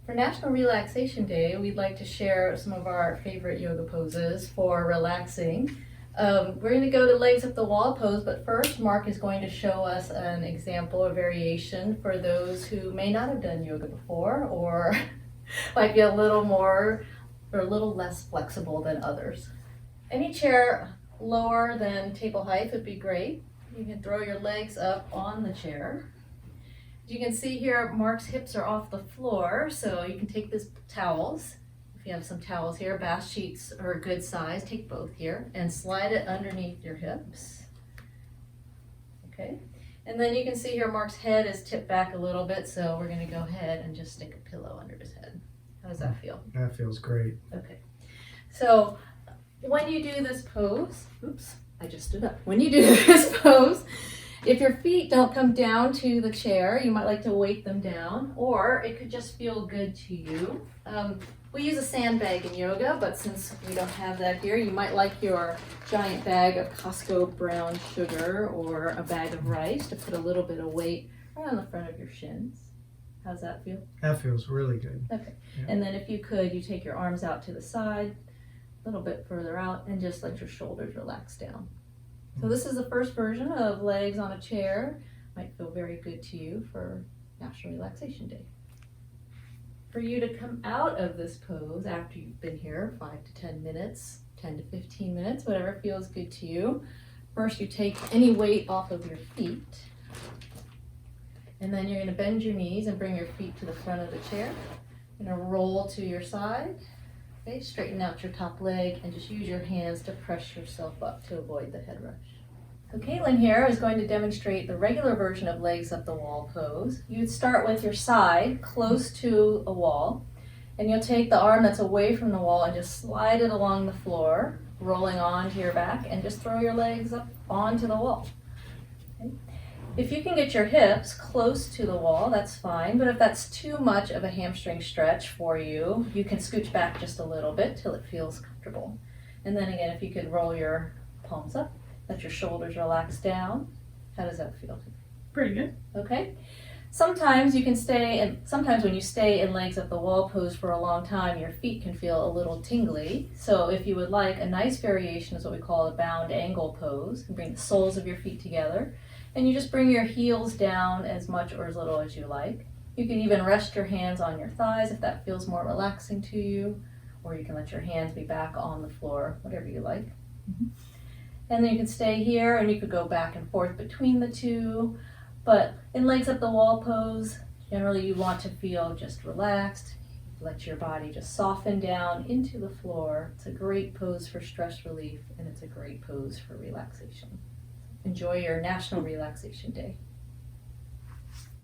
For National Relaxation Day, we'd like to share some of our favorite yoga poses for relaxing. We're going to go to legs up the wall pose, but first Mark is going to show us an example or variation for those who may not have done yoga before or might be a little more or a little less flexible than others. Any chair lower than table height would be great. You can throw your legs up on the chair. You can see here, Mark's hips are off the floor, so you can take these towels. If you have some towels here, bath sheets are a good size. Take both here and slide it underneath your hips. Okay, and then you can see here Mark's head is tipped back a little bit, so we're going to go ahead and just stick a pillow under his head. How does that feel? That feels great. Okay, so when you do this pose, oops, I just stood up. When you do this pose, if your feet don't come down to the chair, you might like to weight them down, or it could just feel good to you. We use a sandbag in yoga, but since we don't have that here, you might like your giant bag of Costco brown sugar or a bag of rice to put a little bit of weight right on the front of your shins. How's that feel? That feels really good. Okay, Yeah. And then if you could, you take your arms out to the side, a little bit further out, and just let your shoulders relax down. So this is the first version of legs on a chair. Might feel very good to you for National Relaxation Day. For you to come out of this pose after you've been here 5 to 10 minutes, 10 to 15 minutes, whatever feels good to you. First, you take any weight off of your feet. And then you're going to bend your knees and bring your feet to the front of the chair. You're going to roll to your side. Okay, straighten out your top leg and just use your hands to press yourself up to avoid the head rush. So Caitlin here is going to demonstrate the regular version of legs up the wall pose. You'd start with your side close to a wall, and you'll take the arm that's away from the wall and just slide it along the floor, rolling onto your back, and just throw your legs up onto the wall. Okay. If you can get your hips close to the wall, that's fine, but if that's too much of a hamstring stretch for you, you can scooch back just a little bit till it feels comfortable. And then again, if you could roll your palms up, let your shoulders relax down. How does that feel? Pretty good. Okay. Sometimes you can sometimes when you stay in legs up the wall pose for a long time, your feet can feel a little tingly. So if you would like, a nice variation is what we call a bound angle pose. You bring the soles of your feet together, and you just bring your heels down as much or as little as you like. You can even rest your hands on your thighs if that feels more relaxing to you, or you can let your hands be back on the floor, whatever you like. Mm-hmm. And then you can stay here, and you could go back and forth between the two. But in legs up the wall pose, generally you want to feel just relaxed. Let your body just soften down into the floor. It's a great pose for stress relief, and it's a great pose for relaxation. Enjoy your National Relaxation Day.